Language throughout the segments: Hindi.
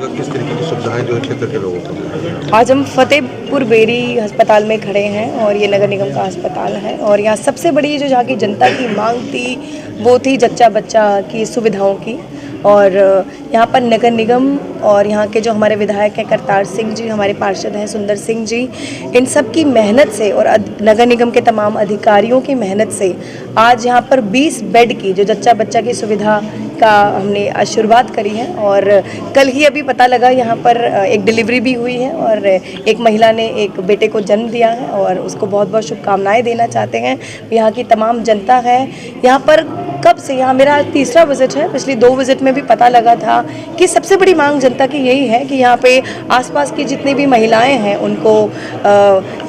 किस तरीके की सुविधाएं जो है क्षेत्र के लोगों को? आज हम फतेहपुर बेरी अस्पताल में खड़े हैं और ये नगर निगम का अस्पताल है और यहाँ सबसे बड़ी जो जहाँ की जनता की मांग थी वो थी जच्चा बच्चा की सुविधाओं की। और यहाँ पर नगर निगम और यहाँ के जो हमारे विधायक हैं करतार सिंह जी, हमारे पार्षद हैं सुंदर सिंह जी, इन सब की मेहनत से और नगर निगम के तमाम अधिकारियों की मेहनत से आज यहाँ पर 20 बेड की जो जच्चा बच्चा की सुविधा का हमने शुरुआत करी है। और कल ही अभी पता लगा यहाँ पर एक डिलीवरी भी हुई है और एक महिला ने एक बेटे को जन्म दिया है और उसको बहुत बहुत शुभकामनाएं देना चाहते हैं। यहाँ की तमाम जनता है यहाँ पर कब से, यहाँ मेरा आज तीसरा विजिट है, पिछली 2 विजिट में भी पता लगा था कि सबसे बड़ी मांग जनता की यही है कि यहाँ पे आसपास की जितनी भी महिलाएं हैं उनको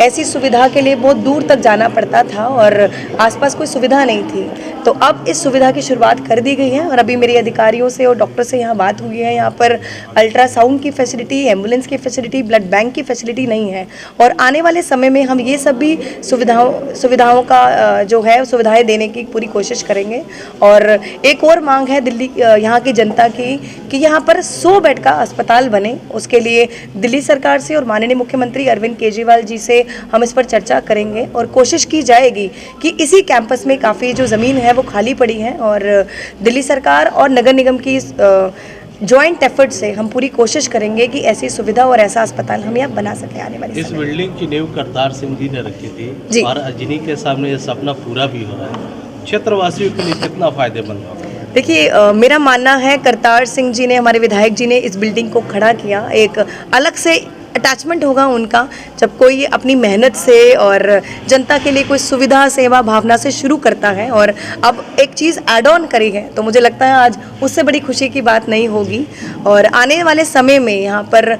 ऐसी सुविधा के लिए बहुत दूर तक जाना पड़ता था और आसपास कोई सुविधा नहीं थी। तो अब इस सुविधा की शुरुआत कर दी गई है और अभी मेरे अधिकारियों से और डॉक्टर से यहाँ बात हुई है। यहाँ पर अल्ट्रासाउंड की फैसिलिटी, एम्बुलेंस की फैसिलिटी, ब्लड बैंक की फैसिलिटी नहीं है और आने वाले समय में हम ये सब भी सुविधाओं का जो है सुविधाएं देने की पूरी कोशिश करेंगे। और एक और मांग है दिल्ली यहाँ की जनता की कि यहाँ पर 100 बेड का अस्पताल बने। उसके लिए दिल्ली सरकार से और माननीय मुख्यमंत्री अरविंद केजरीवाल जी से हम इस पर चर्चा करेंगे और कोशिश की जाएगी कि इसी कैंपस में काफ़ी जो ज़मीन है वो खाली पड़ी है और दिल्ली सरकार और नगर निगम की जॉइंट एफर्ट से हम पूरी कोशिश करेंगे कि ऐसी सुविधा और ऐसा अस्पताल हम यहाँ बना सकें आने वाले इस बिल्डिंग की नींव करतार सिंह जी ने रखी थी और जिन्हीं के सामने ये सपना पूरा भी हो रहा है, क्षेत्रवासियों के लिए कितना फायदेमंद होगा? देखिए मेरा मानना है करतार सिंह जी ने, हमारे विधायक जी ने इस बिल्डिंग को खड़ा किया, एक अलग से अटैचमेंट होगा उनका जब कोई अपनी मेहनत से और जनता के लिए कोई सुविधा सेवा भावना से शुरू करता है और अब एक चीज़ ऐड ऑन करी है तो मुझे लगता है आज उससे बड़ी खुशी की बात नहीं होगी। और आने वाले समय में यहाँ पर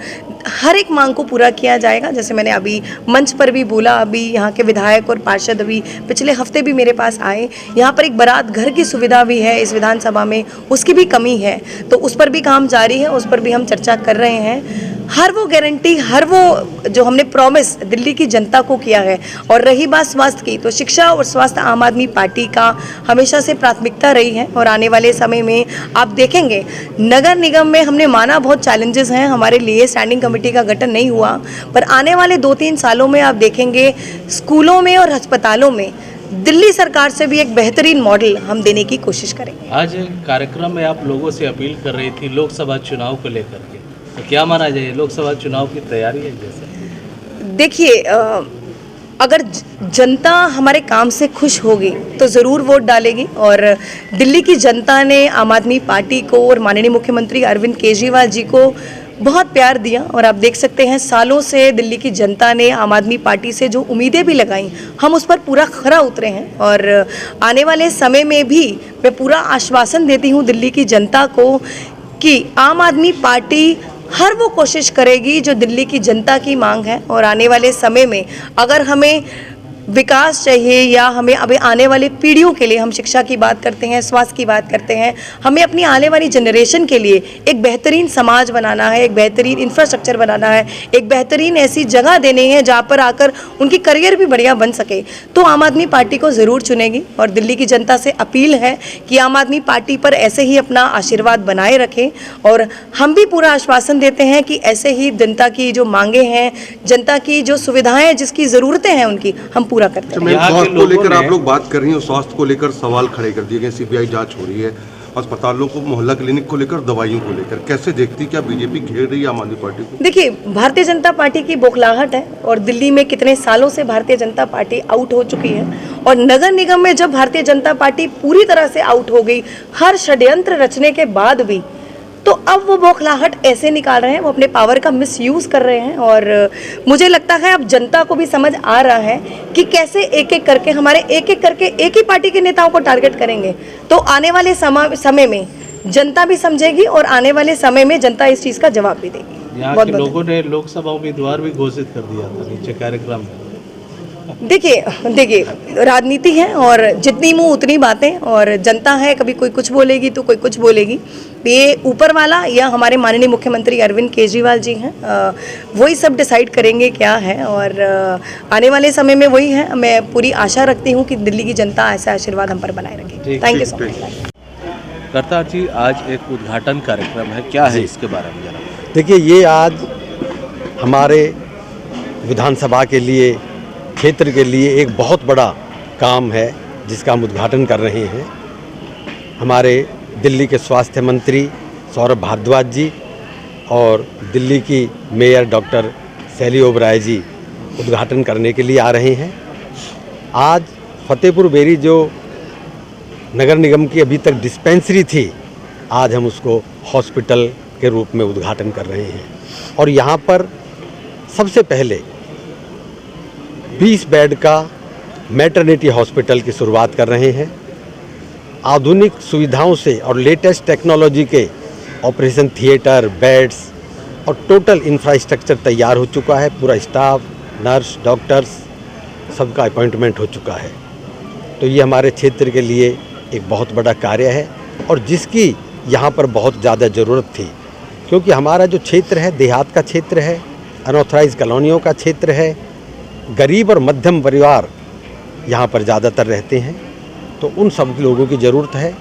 हर एक मांग को पूरा किया जाएगा। जैसे मैंने अभी मंच पर भी बोला, अभी यहाँ के विधायक और पार्षद अभी पिछले हफ्ते भी मेरे पास आए, यहाँ पर एक बारात घर की सुविधा भी है इस विधानसभा में, उसकी भी कमी है तो उस पर भी काम जारी है, उस पर भी हम चर्चा कर रहे हैं। हर वो गारंटी, हर वो जो हमने प्रॉमिस दिल्ली की जनता को किया है। और रही बात स्वास्थ्य की, तो शिक्षा और स्वास्थ्य आम आदमी पार्टी का हमेशा से प्राथमिकता रही है और आने वाले समय में आप देखेंगे नगर निगम में हमने माना बहुत चैलेंजेस हैं हमारे लिए, स्टैंडिंग कमेटी का गठन नहीं हुआ, पर आने वाले 2-3 सालों में आप देखेंगे स्कूलों में और अस्पतालों में दिल्ली सरकार से भी एक बेहतरीन मॉडल हम देने की कोशिश करेंगे। आज कार्यक्रम में आप लोगों से अपील कर रही थी लोकसभा चुनाव को लेकर के, तो क्या माना जाए लोकसभा चुनाव की तैयारी है? जैसे देखिए अगर जनता हमारे काम से खुश होगी तो ज़रूर वोट डालेगी और दिल्ली की जनता ने आम आदमी पार्टी को और माननीय मुख्यमंत्री अरविंद केजरीवाल जी को बहुत प्यार दिया और आप देख सकते हैं सालों से दिल्ली की जनता ने आम आदमी पार्टी से जो उम्मीदें भी लगाई हम उस पर पूरा खरा उतरे हैं। और आने वाले समय में भी मैं पूरा आश्वासन देती हूँ दिल्ली की जनता को कि आम आदमी पार्टी हर वो कोशिश करेगी जो दिल्ली की जनता की मांग है। और आने वाले समय में अगर हमें विकास चाहिए या हमें अभी आने वाली पीढ़ियों के लिए, हम शिक्षा की बात करते हैं, स्वास्थ्य की बात करते हैं, हमें अपनी आने वाली जनरेशन के लिए एक बेहतरीन समाज बनाना है, एक बेहतरीन इंफ्रास्ट्रक्चर बनाना है, एक बेहतरीन ऐसी जगह देनी है जहाँ पर आकर उनकी करियर भी बढ़िया बन सके, तो आम आदमी पार्टी को ज़रूर चुनेगी। और दिल्ली की जनता से अपील है कि आम आदमी पार्टी पर ऐसे ही अपना आशीर्वाद बनाए रखें और हम भी पूरा आश्वासन देते हैं कि ऐसे ही जनता की जो मांगे हैं, जनता की जो सुविधाएँ जिसकी ज़रूरतें हैं उनकी हम पूरा करते हैं। स्वास्थ्य को लेकर आप लोग बात कर रही हैं, स्वास्थ्य को लेकर सवाल खड़े कर दिए गए, सीबीआई जांच हो रही है, अस्पतालों को, मोहल्ला क्लिनिक को लेकर, दवाइयों को लेकर, कैसे देखती, क्या बीजेपी घेर रही है आम आदमी पार्टी को? देखिए भारतीय जनता पार्टी की बौखलाहट है और दिल्ली में कितने सालों से भारतीय जनता पार्टी आउट हो चुकी है और नगर निगम में जब भारतीय जनता पार्टी पूरी तरह से आउट हो गई, हर षड्यंत्र रचने के बाद भी, तो अब वो बौखलाहट ऐसे निकाल रहे हैं, वो अपने पावर का मिसयूज़ कर रहे हैं। और मुझे लगता है अब जनता को भी समझ आ रहा है कि कैसे एक एक करके एक ही पार्टी के नेताओं को टारगेट करेंगे, तो आने वाले समय में जनता भी समझेगी और आने वाले समय में जनता इस चीज़ का जवाब भी देगी। यहाँ के लोगों ने लोकसभा उम्मीदवार भी घोषित कर दिया था नीचे कार्यक्रम में। देखिए राजनीति है और जितनी मुंह उतनी बातें, और जनता है कभी कोई कुछ बोलेगी तो कोई कुछ बोलेगी। ये ऊपर वाला या हमारे माननीय मुख्यमंत्री अरविंद केजरीवाल जी हैं, वही सब डिसाइड करेंगे क्या है और आने वाले समय में वही है। मैं पूरी आशा रखती हूँ कि दिल्ली की जनता ऐसा आशीर्वाद हम पर बनाए रखेगी। Thank you so much. Kartar ji, आज एक उद्घाटन कार्यक्रम है, क्या है इसके बारे में जरा? देखिए, ये आज हमारे विधानसभा के लिए, क्षेत्र के लिए एक बहुत बड़ा काम है जिसका हम उद्घाटन कर रहे हैं। हमारे दिल्ली के स्वास्थ्य मंत्री सौरभ भारद्वाज जी और दिल्ली की मेयर डॉक्टर शैली ओबराय जी उद्घाटन करने के लिए आ रहे हैं। आज फतेहपुर बेरी जो नगर निगम की अभी तक डिस्पेंसरी थी, आज हम उसको हॉस्पिटल के रूप में उद्घाटन कर रहे हैं। और यहाँ पर सबसे पहले 20 बेड का मैटरनिटी हॉस्पिटल की शुरुआत कर रहे हैं। आधुनिक सुविधाओं से और लेटेस्ट टेक्नोलॉजी के ऑपरेशन थिएटर, बेड्स और टोटल इंफ्रास्ट्रक्चर तैयार हो चुका है। पूरा स्टाफ, नर्स, डॉक्टर्स सबका अपॉइंटमेंट हो चुका है। तो ये हमारे क्षेत्र के लिए एक बहुत बड़ा कार्य है और जिसकी यहाँ पर बहुत ज़्यादा ज़रूरत थी, क्योंकि हमारा जो क्षेत्र है देहात का क्षेत्र है, अनऑथराइज कॉलोनियों का क्षेत्र है, गरीब और मध्यम परिवार यहाँ पर ज़्यादातर रहते हैं। तो उन सब लोगों की ज़रूरत है।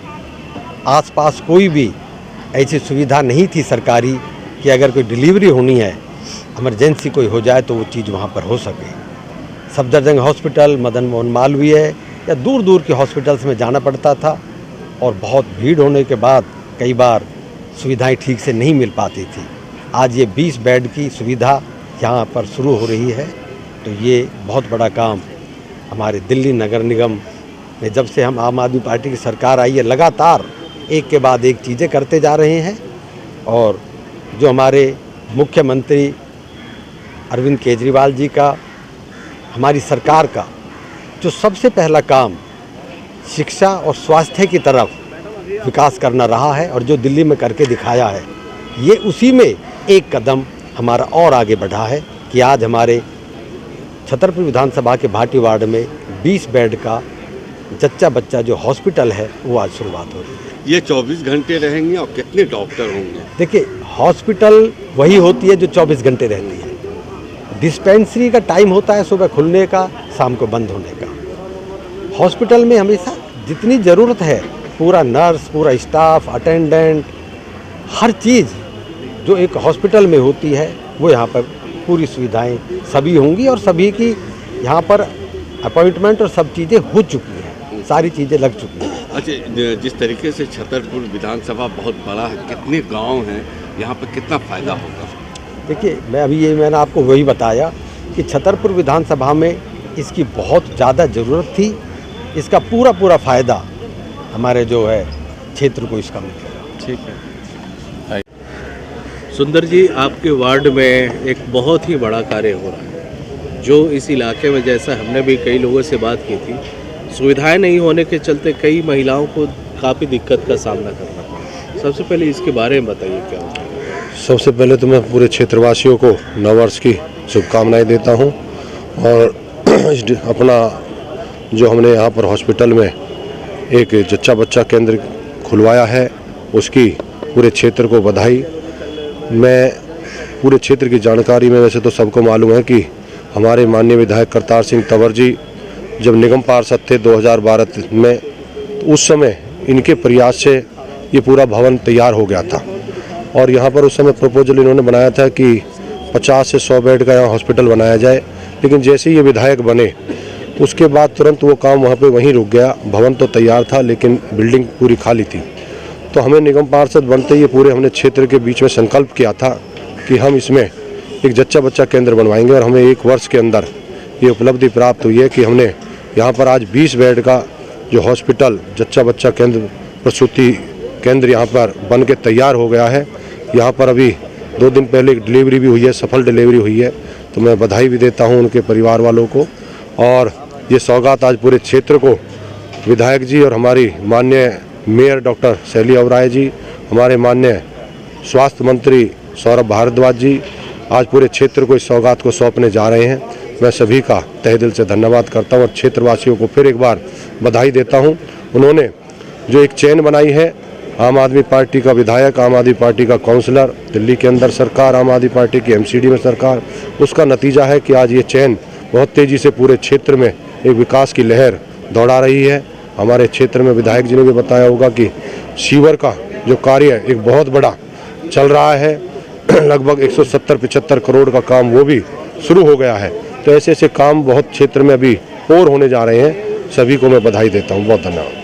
आसपास कोई भी ऐसी सुविधा नहीं थी सरकारी कि अगर कोई डिलीवरी होनी है, इमरजेंसी कोई हो जाए तो वो चीज़ वहाँ पर हो सके। सफदरजंग हॉस्पिटल, मदन मोहन मालवीय या दूर दूर के हॉस्पिटल्स में जाना पड़ता था और बहुत भीड़ होने के बाद कई बार सुविधाएं ठीक से नहीं मिल पाती थी। आज ये 20 बेड की सुविधा यहाँ पर शुरू हो रही है। तो ये बहुत बड़ा काम हमारे दिल्ली नगर निगम में, जब से हम आम आदमी पार्टी की सरकार आई है, लगातार एक के बाद एक चीज़ें करते जा रहे हैं। और जो हमारे मुख्यमंत्री अरविंद केजरीवाल जी का, हमारी सरकार का जो सबसे पहला काम शिक्षा और स्वास्थ्य की तरफ विकास करना रहा है और जो दिल्ली में करके दिखाया है, ये उसी में एक कदम हमारा और आगे बढ़ा है कि आज हमारे छतरपुर विधानसभा के भाटी वार्ड में 20 बेड का जच्चा बच्चा जो हॉस्पिटल है वो आज शुरुआत हो रही है। ये 24 घंटे रहेंगे और कितने डॉक्टर होंगे? देखिए, हॉस्पिटल वही होती है जो 24 घंटे रहती है। डिस्पेंसरी का टाइम होता है सुबह खुलने का, शाम को बंद होने का। हॉस्पिटल में हमेशा जितनी ज़रूरत है, पूरा नर्स, पूरा स्टाफ, अटेंडेंट, हर चीज़ जो एक हॉस्पिटल में होती है वो यहाँ पर पूरी सुविधाएं सभी होंगी और सभी की यहाँ पर अपॉइंटमेंट और सब चीज़ें हो चुकी हैं, सारी चीज़ें लग चुकी हैं। अच्छा, जिस तरीके से छतरपुर विधानसभा बहुत बड़ा है, कितने गांव हैं, यहाँ पर कितना फ़ायदा होगा? देखिए, मैंने आपको वही बताया कि छतरपुर विधानसभा में इसकी बहुत ज़्यादा ज़रूरत थी। इसका पूरा फ़ायदा हमारे जो है क्षेत्र को इसका मिलेगा। ठीक है। सुंदर जी, आपके वार्ड में एक बहुत ही बड़ा कार्य हो रहा है, जो इस इलाके में, जैसा हमने भी कई लोगों से बात की थी, सुविधाएं नहीं होने के चलते कई महिलाओं को काफ़ी दिक्कत का सामना करना पड़ा। सबसे पहले इसके बारे में बताइए क्या होता है। सबसे पहले तो मैं पूरे क्षेत्रवासियों को नववर्ष की शुभकामनाएं देता हूं और अपना जो हमने यहाँ पर हॉस्पिटल में एक जच्चा बच्चा केंद्र खुलवाया है, उसकी पूरे क्षेत्र को बधाई। मैं पूरे क्षेत्र की जानकारी में, वैसे तो सबको मालूम है कि हमारे माननीय विधायक करतार सिंह तंवर जी जब निगम पार्षद थे 2012 में, तो उस समय इनके प्रयास से ये पूरा भवन तैयार हो गया था। और यहाँ पर उस समय प्रपोजल इन्होंने बनाया था कि 50 से 100 बेड का यहाँ हॉस्पिटल बनाया जाए, लेकिन जैसे ही ये विधायक बने उसके बाद तुरंत वो काम वहाँ पे वहीं रुक गया। भवन तो तैयार था लेकिन बिल्डिंग पूरी खाली थी। तो हमें निगम पार्षद बनते ही पूरे हमने क्षेत्र के बीच में संकल्प किया था कि हम इसमें एक जच्चा बच्चा केंद्र बनवाएंगे और हमें 1 वर्ष के अंदर ये उपलब्धि प्राप्त हुई है कि हमने यहाँ पर आज 20 बेड का जो हॉस्पिटल जच्चा बच्चा केंद्र, प्रसूति केंद्र यहाँ पर बन के तैयार हो गया है। यहाँ पर अभी 2 दिन पहले एक डिलीवरी भी हुई है, सफल डिलीवरी हुई है। तो मैं बधाई भी देता हूँ उनके परिवार वालों को। और ये सौगात आज पूरे क्षेत्र को विधायक जी और हमारी माननीय मेयर डॉक्टर शैली ओबराय जी, हमारे माननीय स्वास्थ्य मंत्री सौरभ भारद्वाज जी आज पूरे क्षेत्र को इस सौगात को सौंपने जा रहे हैं। मैं सभी का तहे दिल से धन्यवाद करता हूं और क्षेत्रवासियों को फिर एक बार बधाई देता हूं। उन्होंने जो एक चेन बनाई है, आम आदमी पार्टी का विधायक, आम आदमी पार्टी का काउंसलर, दिल्ली के अंदर सरकार, आम आदमी पार्टी की एमसीडी में सरकार, उसका नतीजा है कि आज ये चेन बहुत तेज़ी से पूरे क्षेत्र में एक विकास की लहर दौड़ा रही है। हमारे क्षेत्र में विधायक जी ने भी बताया होगा कि सीवर का जो कार्य एक बहुत बड़ा चल रहा है लगभग 170-75 करोड़ का काम वो भी शुरू हो गया है। तो ऐसे ऐसे काम बहुत क्षेत्र में अभी और होने जा रहे हैं। सभी को मैं बधाई देता हूँ। बहुत धन्यवाद।